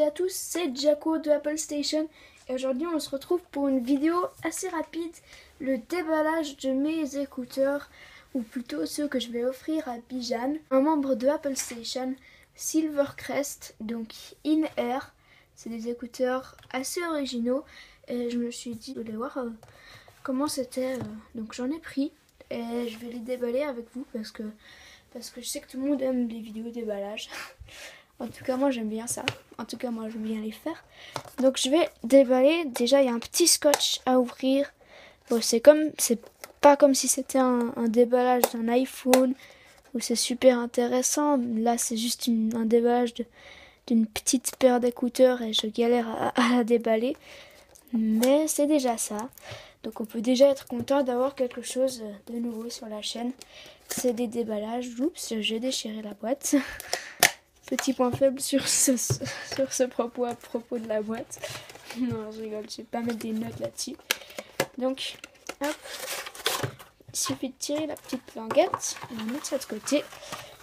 et à tous, c'est Jaco de Apple Station et aujourd'hui on se retrouve pour une vidéo assez rapide, le déballage de mes écouteurs, ou plutôt ceux que je vais offrir à Bijan, un membre de Apple Station, Silvercrest, donc in-air. C'est des écouteurs assez originaux et je me suis dit de les voir comment c'était, donc j'en ai pris et je vais les déballer avec vous parce que je sais que tout le monde aime les vidéos déballage. En tout cas, moi j'aime bien ça. En tout cas, moi j'aime bien les faire. Donc je vais déballer. Déjà, il y a un petit scotch à ouvrir. Bon, c'est pas comme si c'était un déballage d'un iPhone où c'est super intéressant. Là, c'est juste un déballage d'une petite paire d'écouteurs et je galère à la déballer. Mais c'est déjà ça. Donc on peut déjà être content d'avoir quelque chose de nouveau sur la chaîne. C'est des déballages. Oups, j'ai déchiré la boîte. Petit point faible sur ce propos à propos de la boîte. Non, je rigole, je vais pas mettre des notes là-dessus. Donc, hop, il suffit de tirer la petite languette, on va mettre ça de côté.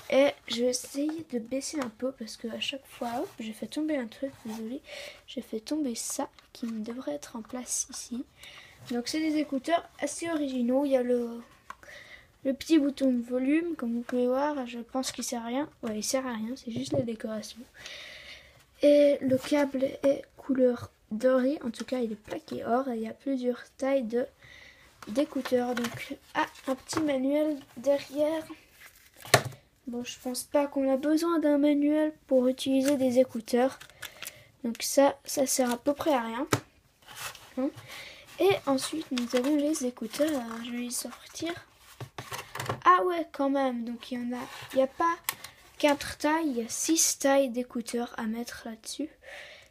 Et je vais essayer de baisser un peu parce que à chaque fois, hop, j'ai fait tomber un truc, désolé. J'ai fait tomber ça qui devrait être en place ici. Donc c'est des écouteurs assez originaux. Il y a le petit bouton de volume, comme vous pouvez voir, je pense qu'il sert à rien. Ouais, il sert à rien, c'est juste la décoration. Et le câble est couleur dorée, en tout cas il est plaqué or. Et il y a plusieurs tailles d'écouteurs. Donc, un petit manuel derrière. Bon, je pense pas qu'on a besoin d'un manuel pour utiliser des écouteurs. Donc ça sert à peu près à rien. Et ensuite, nous avons les écouteurs. Alors, je vais les sortir. Ah ouais, quand même. Donc il n'y a pas 4 tailles, il y a 6 tailles d'écouteurs à mettre là-dessus.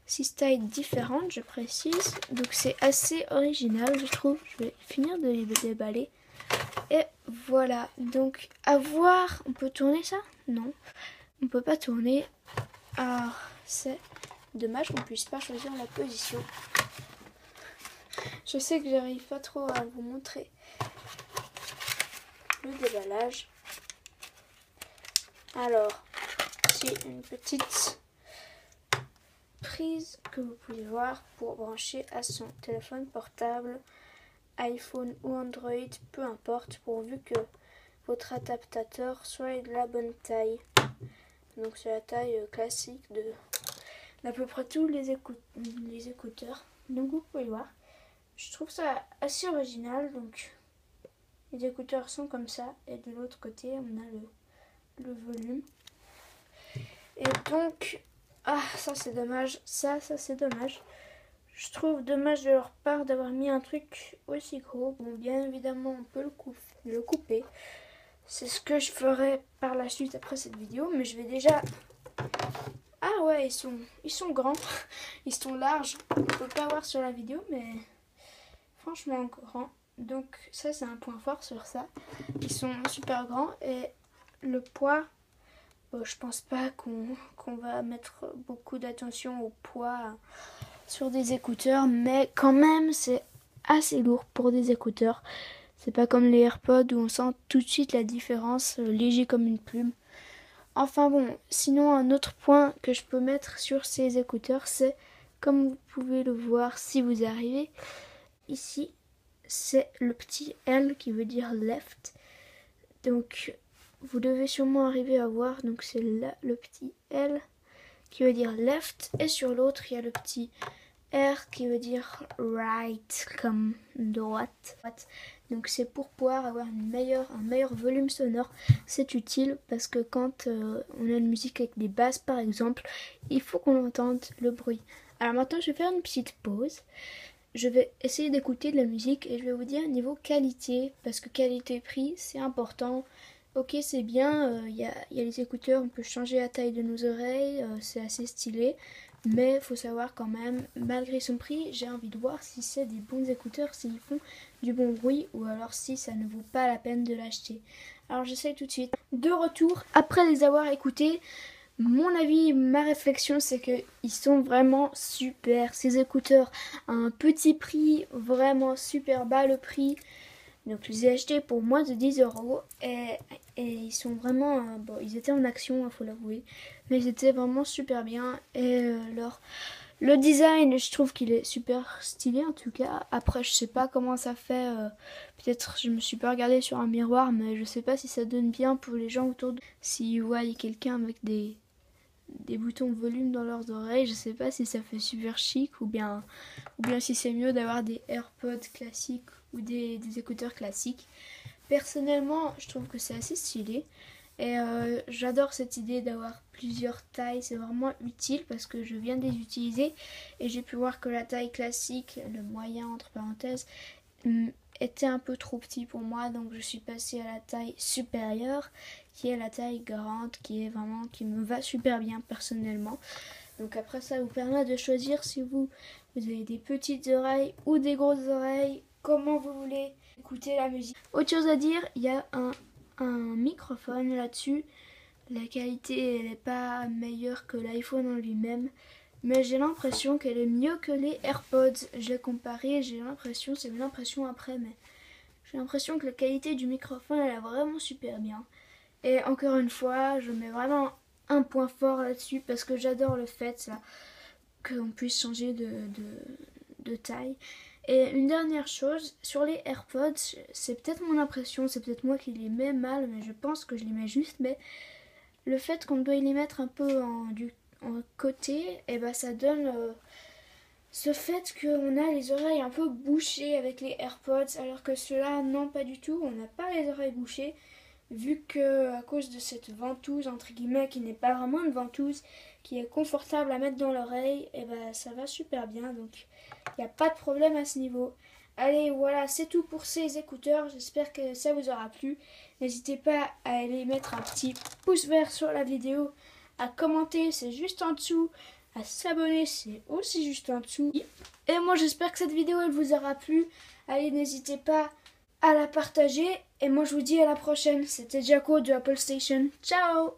6 tailles différentes, je précise. Donc c'est assez original, je trouve. Je vais finir de les déballer. Et voilà. Donc à voir, on peut tourner ça? Non, on peut pas tourner. Alors c'est dommage qu'on puisse pas choisir la position. Je sais que j'arrive pas trop à vous montrer le déballage. Alors, c'est une petite prise que vous pouvez voir pour brancher à son téléphone portable, iPhone ou Android, peu importe, pourvu que votre adaptateur soit de la bonne taille. Donc c'est la taille classique d'à peu près tous les écouteurs. Donc vous pouvez voir, je trouve ça assez original. Donc les écouteurs sont comme ça et de l'autre côté on a le volume. Et donc, ça c'est dommage, ça c'est dommage. Je trouve dommage de leur part d'avoir mis un truc aussi gros. Bon, bien évidemment on peut le couper. C'est ce que je ferai par la suite après cette vidéo, mais je vais déjà... Ah ouais, ils sont grands, ils sont larges. On peut pas voir sur la vidéo, mais franchement grands. Donc ça c'est un point fort sur ça. Ils sont super grands et le poids... Bon, je pense pas qu'on va mettre beaucoup d'attention au poids sur des écouteurs, mais quand même c'est assez lourd pour des écouteurs. C'est pas comme les AirPods où on sent tout de suite la différence, léger comme une plume. Enfin bon, sinon un autre point que je peux mettre sur ces écouteurs, c'est, comme vous pouvez le voir si vous arrivez, ici c'est le petit L qui veut dire left. Donc vous devez sûrement arriver à voir, donc c'est là le petit L qui veut dire left, et sur l'autre il y a le petit R qui veut dire right, comme droite. Donc c'est pour pouvoir avoir un meilleur volume sonore. C'est utile parce que quand on a une musique avec des basses par exemple, il faut qu'on entende le bruit. Alors maintenant je vais faire une petite pause. Je vais essayer d'écouter de la musique et je vais vous dire niveau qualité, parce que qualité-prix c'est important. Ok, c'est bien, y a les écouteurs, on peut changer la taille de nos oreilles, c'est assez stylé. Mais il faut savoir quand même, malgré son prix, j'ai envie de voir si c'est des bons écouteurs, s'ils font du bon bruit ou alors si ça ne vaut pas la peine de l'acheter. Alors j'essaie tout de suite. De retour, après les avoir écoutés, mon avis, ma réflexion, c'est qu'ils sont vraiment super. Ces écouteurs à un petit prix, vraiment super bas le prix. Donc je les ai achetés pour moins de 10 € et ils sont vraiment, bon ils étaient en action, il faut l'avouer, mais ils étaient vraiment super bien et le design, je trouve qu'il est super stylé en tout cas. Après je sais pas comment ça fait, peut-être je me suis pas regardée sur un miroir, mais je sais pas si ça donne bien pour les gens autour de... S'ils voient quelqu'un avec des boutons volume dans leurs oreilles, je sais pas si ça fait super chic ou bien si c'est mieux d'avoir des AirPods classiques ou des écouteurs classiques. Personnellement, je trouve que c'est assez stylé et j'adore cette idée d'avoir plusieurs tailles, c'est vraiment utile parce que je viens de les utiliser et j'ai pu voir que la taille classique, le moyen entre parenthèses, était un peu trop petit pour moi, donc je suis passée à la taille supérieure qui est la taille grande, qui me va super bien personnellement. Donc après ça vous permet de choisir si vous avez des petites oreilles ou des grosses oreilles, comment vous voulez écouter la musique. Autre chose à dire, il y a un microphone là-dessus. La qualité elle n'est pas meilleure que l'iPhone en lui-même, mais j'ai l'impression qu'elle est mieux que les AirPods. J'ai comparé, j'ai l'impression, c'est une impression après, mais j'ai l'impression que la qualité du microphone elle est vraiment super bien. Et encore une fois, je mets vraiment un point fort là-dessus parce que j'adore le fait qu'on puisse changer de taille. Et une dernière chose, sur les AirPods, c'est peut-être mon impression, c'est peut-être moi qui les mets mal, mais je pense que je les mets juste, mais le fait qu'on doit les mettre un peu en côté, et ben ça donne ce fait qu'on a les oreilles un peu bouchées avec les AirPods, alors que ceux-là, non pas du tout, on n'a pas les oreilles bouchées. Vu que à cause de cette ventouse entre guillemets qui n'est pas vraiment une ventouse, qui est confortable à mettre dans l'oreille, et ben ça va super bien, donc il n'y a pas de problème à ce niveau. Allez voilà, c'est tout pour ces écouteurs, j'espère que ça vous aura plu. N'hésitez pas à aller mettre un petit pouce vert sur la vidéo, à commenter, c'est juste en dessous, à s'abonner, c'est aussi juste en dessous. Et moi j'espère que cette vidéo elle vous aura plu. Allez, n'hésitez pas à la partager et moi je vous dis à la prochaine. C'était Jaco de Apple Station. Ciao.